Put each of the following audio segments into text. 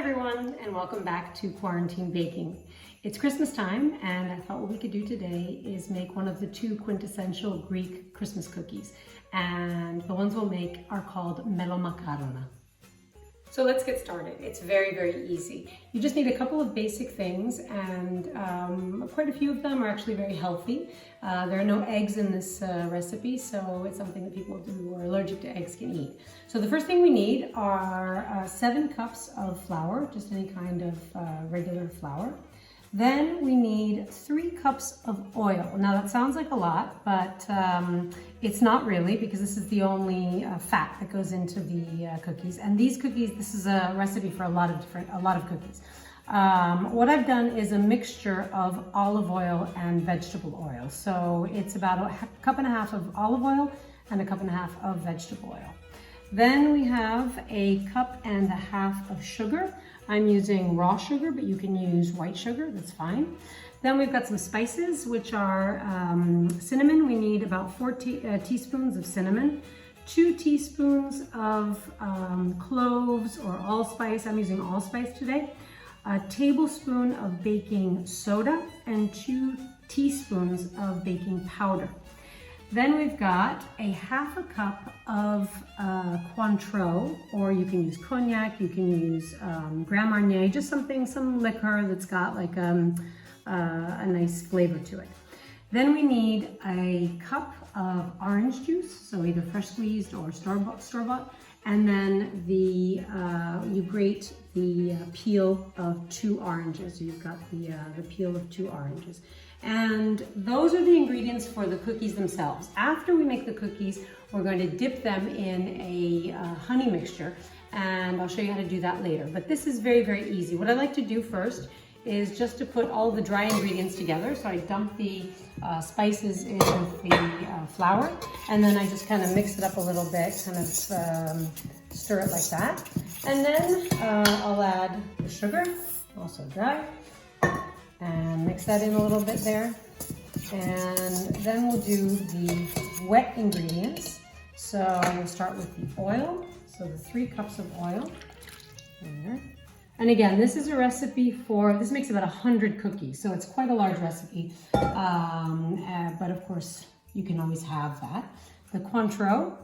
everyone, and welcome back to Quarantine Baking. It's Christmas time, and I thought what we could do today is make one of the two quintessential Greek Christmas cookies. And the ones we'll make are called Melomakarona. So let's get started. It's very, very easy. You just need a couple of basic things, and quite a few of them are actually very healthy. There are no eggs in this recipe, so it's something that people who are allergic to eggs can eat. So the first thing we need are 7 cups of flour, just any kind of regular flour. Then we need 3 cups of oil. Now that sounds like a lot, but it's not really, because this is the only fat that goes into the cookies. And these cookies, this is a recipe for a lot of cookies. What I've done is a mixture of olive oil and vegetable oil. So it's about a cup and a half of olive oil and a cup and a half of vegetable oil. Then we have a cup and a half of sugar. I'm using raw sugar, but you can use white sugar, that's fine. Then we've got some spices, which are cinnamon. We need about 4 teaspoons of cinnamon, 2 teaspoons of cloves or allspice. I'm using allspice today. A tablespoon of baking soda and 2 teaspoons of baking powder. Then we've got a half a cup of Cointreau, or you can use cognac, you can use Grand Marnier, just some liquor that's got like a nice flavor to it. Then we need a cup of orange juice, so either fresh squeezed or store-bought, and then you grate the peel of 2 oranges. So you've got the peel of 2 oranges. And those are the ingredients for the cookies themselves. After we make the cookies, we're going to dip them in a honey mixture, and I'll show you how to do that later. But this is very, very easy. What I like to do first is just to put all the dry ingredients together. So I dump the spices in with the flour, and then I just kind of mix it up a little bit, kind of stir it like that. And then I'll add the sugar, also dry, and mix that in a little bit there. And then we'll do the wet ingredients. So we'll start with the oil. So the 3 cups of oil there. And again, this is a recipe this makes about 100 cookies, so it's quite a large recipe. But of course, you can always have that. The Cointreau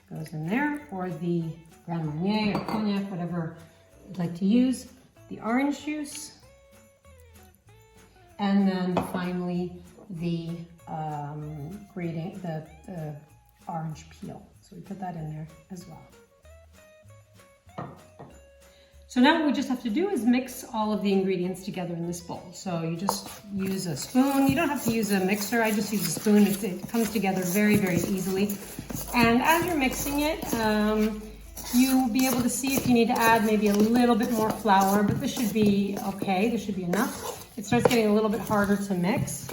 goes in there, or the Grand Marnier or cognac, whatever you'd like to use. The orange juice. And then finally, the orange peel. So we put that in there as well. So now what we just have to do is mix all of the ingredients together in this bowl. So you just use a spoon. You don't have to use a mixer. I just use a spoon. It comes together very, very easily. And as you're mixing it, you'll be able to see if you need to add maybe a little bit more flour, but this should be okay. This should be enough. It starts getting a little bit harder to mix.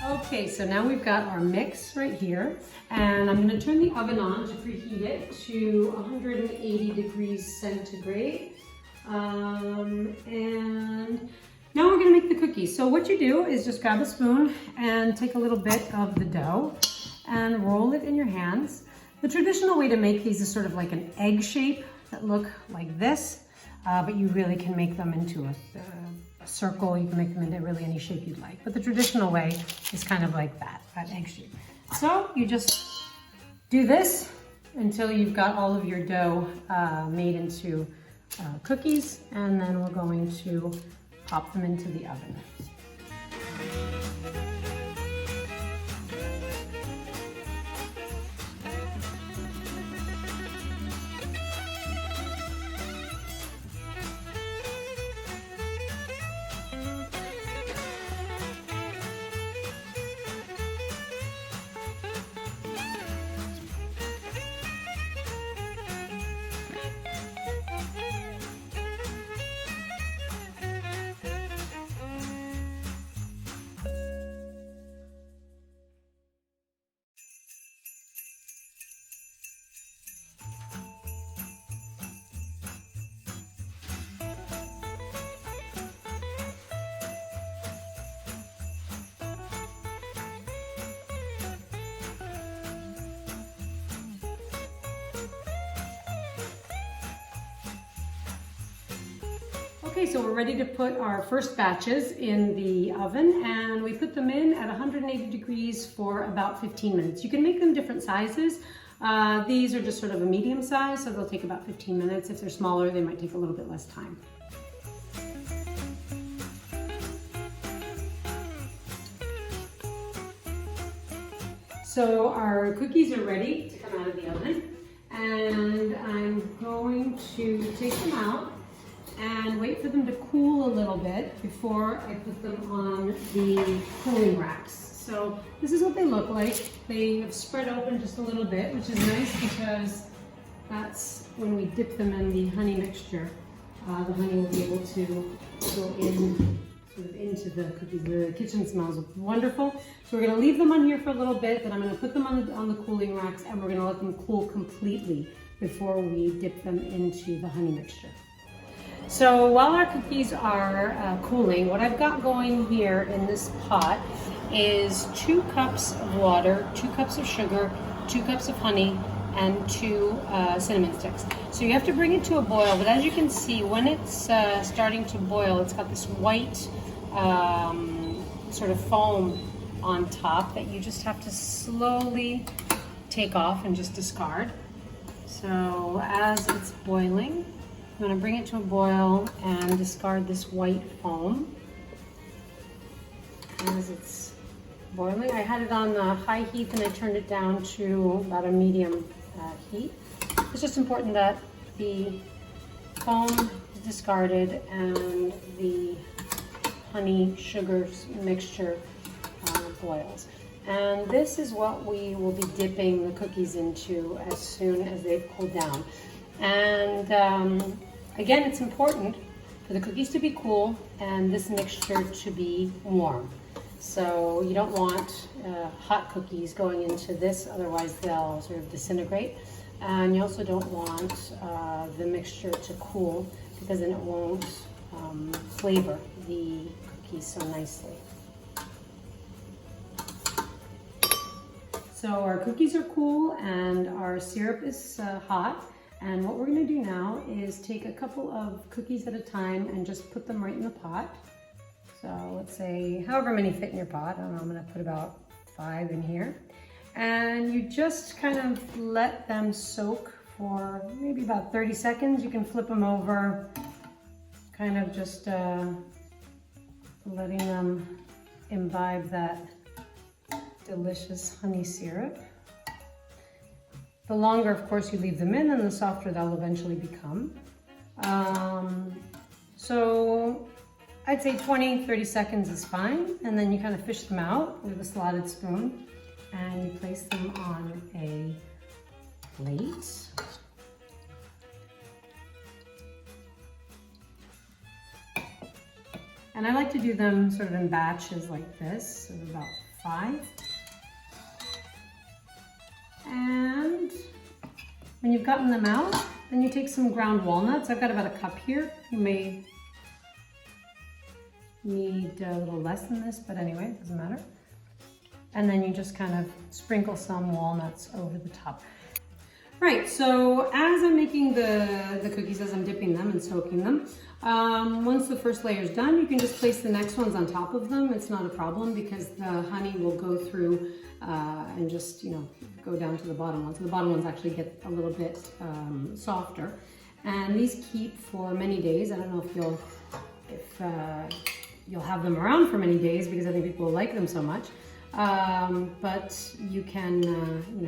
Okay, so now we've got our mix right here, and I'm going to turn the oven on to preheat it to 180 degrees centigrade. And now we're going to make the cookies. So what you do is just grab a spoon and take a little bit of the dough and roll it in your hands. The traditional way to make these is sort of like an egg shape that look like this, but you really can make them into a circle. You can make them into really any shape you'd like, but the traditional way is kind of like that egg shape. So you just do this until you've got all of your dough made into cookies, and then we're going to pop them into the oven. Okay, so we're ready to put our first batches in the oven, and we put them in at 180 degrees for about 15 minutes. You can make them different sizes. These are just sort of a medium size, so they'll take about 15 minutes. If they're smaller, they might take a little bit less time. So our cookies are ready to come out of the oven, and I'm going to take them out and wait for them to cool a little bit before I put them on the cooling racks. So this is what they look like. They have spread open just a little bit, which is nice because that's when we dip them in the honey mixture. The honey will be able to go in sort of into the cookies. The kitchen smells wonderful. So we're going to leave them on here for a little bit, then I'm going to put them on the cooling racks, and we're going to let them cool completely before we dip them into the honey mixture. So while our cookies are cooling, what I've got going here in this pot is 2 cups of water, 2 cups of sugar, 2 cups of honey, and 2 cinnamon sticks. So you have to bring it to a boil, but as you can see, when it's starting to boil, it's got this white sort of foam on top that you just have to slowly take off and just discard. So as it's boiling, I'm going to bring it to a boil and discard this white foam. As it's boiling, I had it on the high heat and I turned it down to about a medium heat. It's just important that the foam is discarded and the honey sugar mixture boils. And this is what we will be dipping the cookies into as soon as they've cooled down. And again, it's important for the cookies to be cool and this mixture to be warm. So you don't want hot cookies going into this, otherwise they'll sort of disintegrate. And you also don't want the mixture to cool, because then it won't flavor the cookies so nicely. So our cookies are cool and our syrup is hot. And what we're going to do now is take a couple of cookies at a time and just put them right in the pot. So let's say however many fit in your pot. I don't know, I'm going to put about 5 in here. And you just kind of let them soak for maybe about 30 seconds. You can flip them over, kind of just letting them imbibe that delicious honey syrup. The longer, of course, you leave them in, and the softer they'll eventually become. So I'd say 20-30 seconds is fine, and then you kind of fish them out with a slotted spoon, and you place them on a plate. And I like to do them sort of in batches like this, of about 5. And when you've gotten them out, then you take some ground walnuts. I've got about a cup here. You may need a little less than this, but anyway, it doesn't matter. And then you just kind of sprinkle some walnuts over the top. Right, so as I'm making the cookies, as I'm dipping them and soaking them, once the first layer is done, you can just place the next ones on top of them. It's not a problem because the honey will go through and just, go down to the bottom ones. So the bottom ones actually get a little bit softer. And these keep for many days. I don't know if you'll have them around for many days because I think people will like them so much. But you can,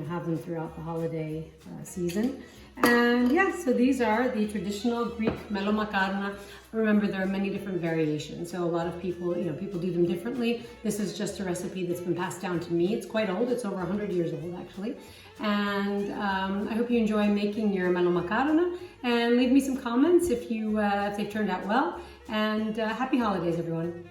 have them throughout the holiday season. And yeah, so these are the traditional Greek Melomakarona. Remember, there are many different variations. So a lot of people, people do them differently. This is just a recipe that's been passed down to me. It's quite old. It's over 100 years old, actually. And I hope you enjoy making your Melomakarona. And leave me some comments if they've turned out well. And happy holidays, everyone.